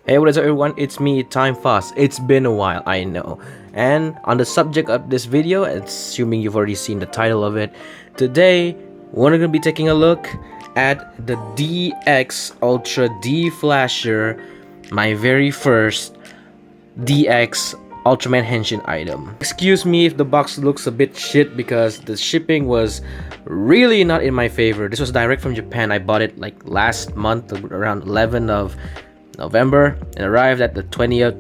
Hey, what is up everyone, it's me, Time Fast. It's been a while, I know. And on the subject of this video, assuming you've already seen the title of it, today we're going to be taking a look at the DX Ultra D-Flasher, my very first DX Ultraman Henshin item. Excuse me if the box looks a bit shit because the shipping was really not in my favor. This was direct from Japan. I bought it like last month, around 11th of November, and arrived at the 20th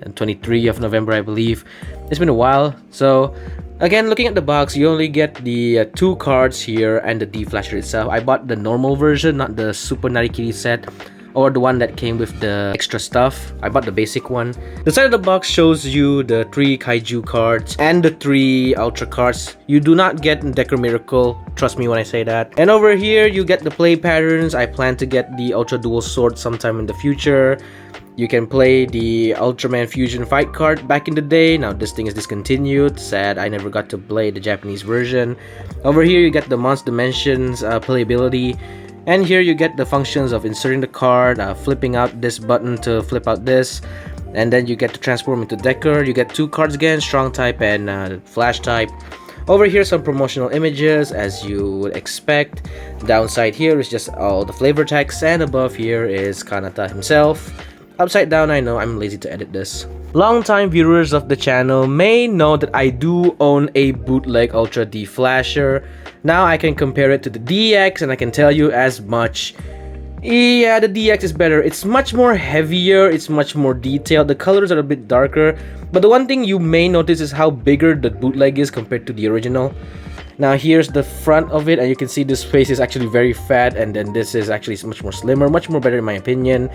and 23rd of November, I believe. It's been a while. So again, looking at the box, you only get the two cards here and the D-Flasher itself. I bought the normal version, not the Super Narikiri set or the one that came with the extra stuff. I bought the basic one. The side of the box shows you the 3 Kaiju cards and the 3 Ultra cards. You do not get Deco Miracle, trust me when I say that. And over here, you get the play patterns. I plan to get the Ultra Dual Sword sometime in the future. You can play the Ultraman Fusion Fight card back in the day. Now this thing is discontinued. Sad, I never got to play the Japanese version. Over here, you get the Monster Dimensions playability. And here you get the functions of inserting the card, flipping out this button to flip out this, and then you get to transform into Decker. You get 2 cards again, Strong type and Flash type. Over here, some promotional images as you would expect. Downside here is just all the flavor text, and above here is Kanata himself. Upside down, I know, I'm lazy to edit this. Longtime viewers of the channel may know that I do own a Bootleg Ultra D-Flasher. Now I can compare it to the DX and I can tell you as much. Yeah, the DX is better. It's much more heavier, it's much more detailed. The colors are a bit darker. But the one thing you may notice is how bigger the Bootleg is compared to the original. Now here's the front of it, and you can see this face is actually very fat, and then this is actually much more slimmer, much more better in my opinion.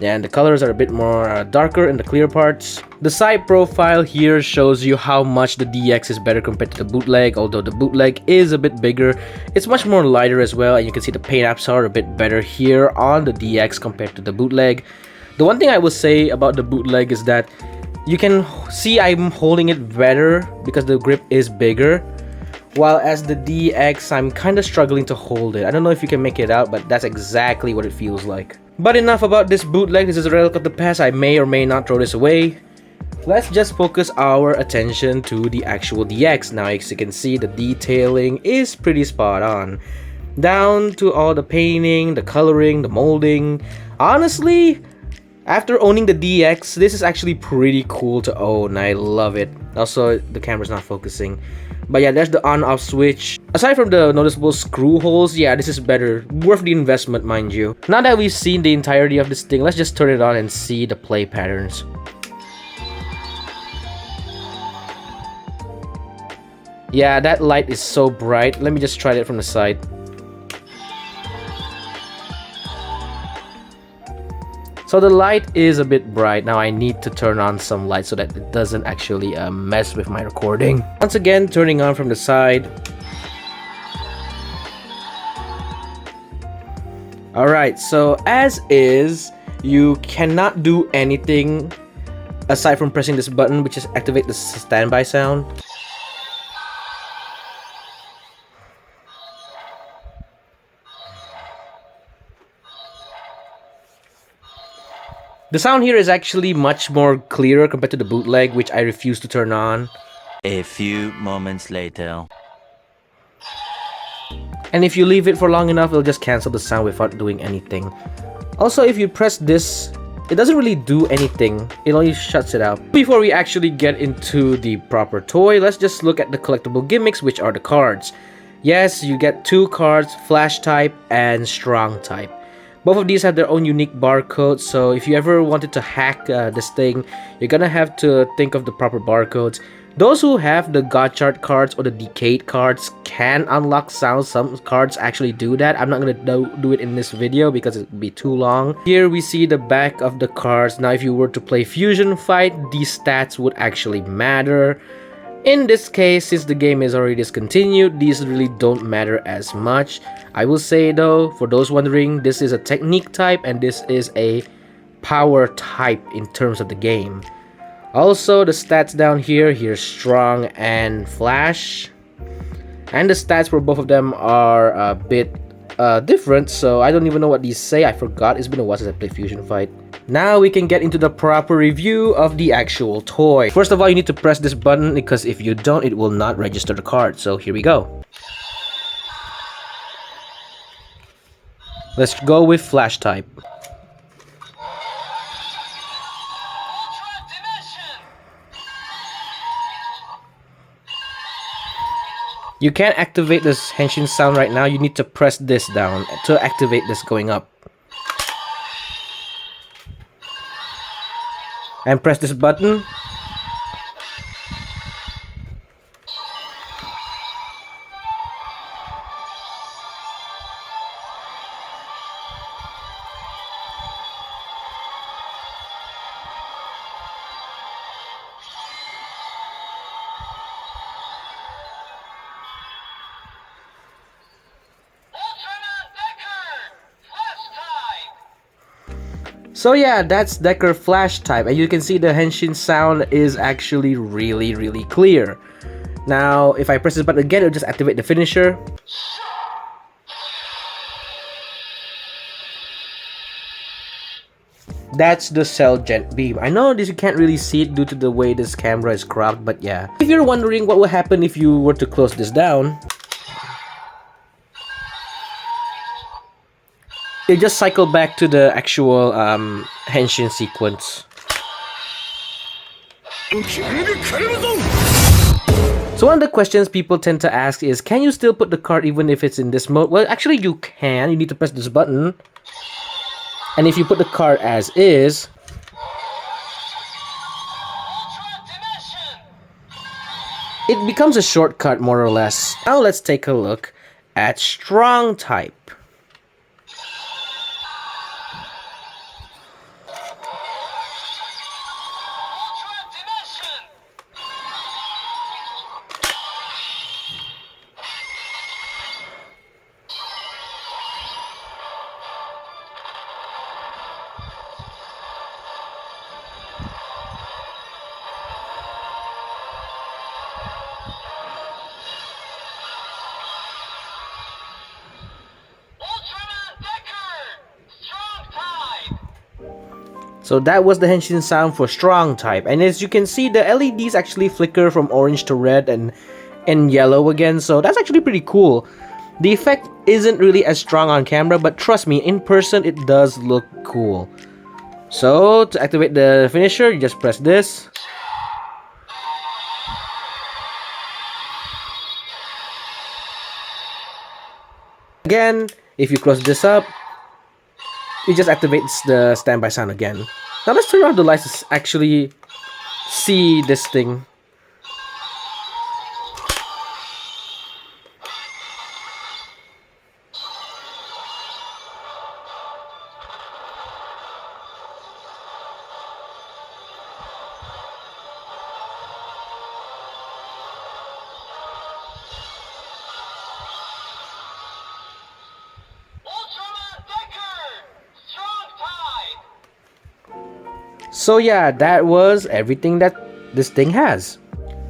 And the colors are a bit more darker in the clear parts. The side profile here shows you how much the DX is better compared to the Bootleg, although the Bootleg is a bit bigger. It's much more lighter as well, and you can see the paint apps are a bit better here on the DX compared to the Bootleg. The one thing I will say about the Bootleg is that you can see I'm holding it better because the grip is bigger. While as the DX, I'm kind of struggling to hold it. I don't know if you can make it out, but that's exactly what it feels like. But enough about this Bootleg. This is a relic of the past. I may or may not throw this away. Let's just focus our attention to the actual DX. Now, as you can see, the detailing is pretty spot on. Down to all the painting, the coloring, the molding. Honestly, after owning the DX, this is actually pretty cool to own. I love it. Also, the camera's not focusing. But yeah, there's the on-off switch. Aside from the noticeable screw holes, yeah, this is better. Worth the investment, mind you. Now that we've seen the entirety of this thing, let's just turn it on and see the play patterns. Yeah, that light is so bright. Let me just try it from the side. So the light is a bit bright. Now I need to turn on some light so that it doesn't actually mess with my recording. Once again, turning on from the side. Alright, so as is, you cannot do anything aside from pressing this button, which is activate the standby sound. The sound here is actually much more clearer compared to the Bootleg, which I refuse to turn on. A few moments later. And if you leave it for long enough, it'll just cancel the sound without doing anything. Also, if you press this, it doesn't really do anything. It only shuts it out. Before we actually get into the proper toy, let's just look at the collectible gimmicks, which are the cards. Yes, you get 2 cards, Flash type and Strong type. Both of these have their own unique barcodes, so if you ever wanted to hack this thing, you're gonna have to think of the proper barcodes. Those who have the God Chart cards or the Decade cards can unlock sounds. Some cards actually do that. I'm not gonna do it in this video because it would be too long. Here we see the back of the cards. Now if you were to play Fusion Fight, these stats would actually matter. In this case, since the game is already discontinued, these really don't matter as much. I will say though, for those wondering, this is a technique type and this is a power type in terms of the game. Also, the stats down here, here's Strong and Flash. And the stats for both of them are a bit different, so I don't even know what these say. I forgot. It's been a while since I played Fusion Fight. Now we can get into the proper review of the actual toy. First of all, you need to press this button because if you don't, it will not register the card. So here we go. Let's go with flash type. You can't activate this henshin sound right now. You need to press this down to activate this going up. And press this button. So yeah, that's Decker flash type, and you can see the henshin sound is actually really clear. Now, if I press this button again, it'll just activate the finisher. That's the Cell Jet Beam. I know this you can't really see it due to the way this camera is cropped, but yeah. If you're wondering what will happen if you were to close this down, it just cycle back to the actual henshin sequence. So one of the questions people tend to ask is, can you still put the card even if it's in this mode? Well, actually you can. You need to press this button. And if you put the card as is, it becomes a shortcut more or less. Now let's take a look at strong type. So that was the henshin sound for strong type, and as you can see, the LEDs actually flicker from orange to red and yellow again, so that's actually pretty cool. The effect isn't really as strong on camera, but trust me, in person it does look cool. So to activate the finisher, you just press this. Again, if you close this up, it just activates the standby sound again. Now let's turn on the lights to actually see this thing. So yeah, that was everything that this thing has.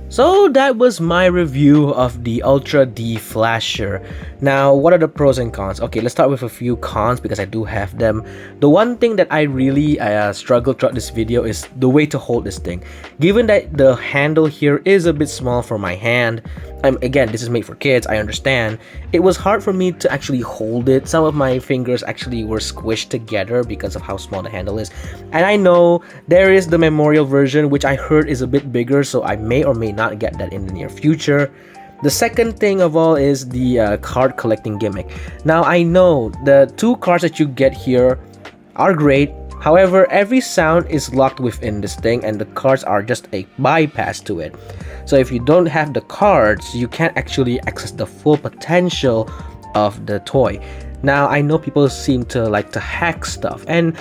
So that was my review of the Ultra D Flasher. Now, what are the pros and cons? Okay, let's start with a few cons because I do have them. The one thing that I really struggled throughout this video is the way to hold this thing. Given that the handle here is a bit small for my hand, again, this is made for kids, I understand. It was hard for me to actually hold it. Some of my fingers actually were squished together because of how small the handle is. And I know there is the memorial version, which I heard is a bit bigger, so I may or may not get that in the near future. The second thing of all is the card collecting gimmick. Now I know the two cards that you get here are great. However, every sound is locked within this thing and the cards are just a bypass to it. So if you don't have the cards, you can't actually access the full potential of the toy. Now I know people seem to like to hack stuff, and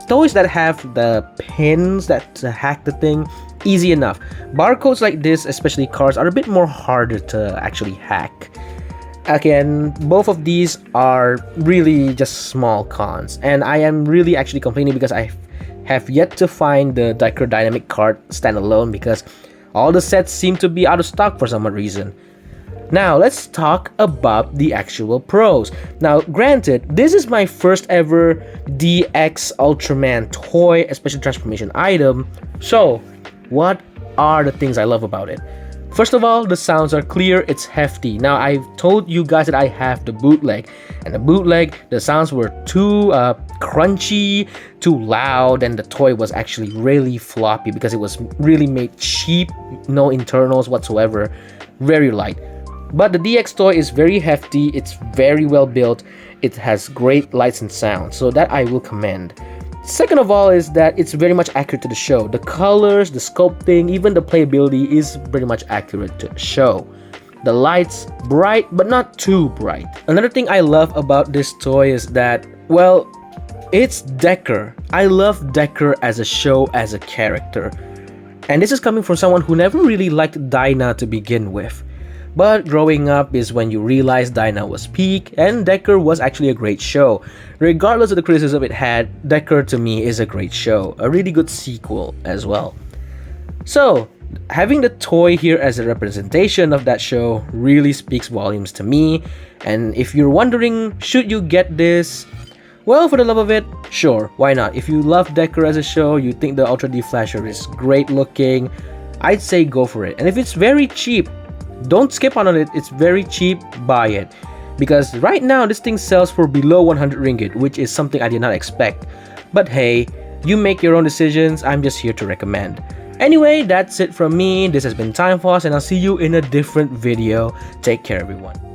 toys that have the pins that hack the thing, easy enough. Barcodes like this, especially cards, are a bit more harder to actually hack. Again, both of these are really just small cons, and I am really actually complaining because I have yet to find the Diker Dynamic card standalone because all the sets seem to be out of stock for some reason. Now let's talk about the actual pros. Now granted, this is my first ever DX Ultraman toy, a special transformation item. So what are the things I love about it? First of all, the sounds are clear, it's hefty. Now, I've told you guys that I have the bootleg, and the bootleg, the sounds were too crunchy, too loud, and the toy was actually really floppy because it was really made cheap, no internals whatsoever, very light. But the DX toy is very hefty, it's very well built, it has great lights and sound, so that I will commend. Second of all is that it's very much accurate to the show. The colors, the sculpting, even the playability is pretty much accurate to the show. The lights, bright but not too bright. Another thing I love about this toy is that, well, it's Decker. I love Decker as a show, as a character. And this is coming from someone who never really liked Dyna to begin with. But growing up is when you realize Dyna was peak, and Decker was actually a great show. Regardless of the criticism it had, Decker to me is a great show, a really good sequel as well. So, having the toy here as a representation of that show really speaks volumes to me. And if you're wondering, should you get this? Well, for the love of it, sure, why not? If you love Decker as a show, you think the Ultra D Flasher is great looking, I'd say go for it. And if it's very cheap, don't skip on it, it's very cheap, buy it. Because right now this thing sells for below 100 ringgit, which is something I did not expect. But hey, you make your own decisions, I'm just here to recommend. Anyway, that's it from me, this has been Time Force, and I'll see you in a different video. Take care everyone.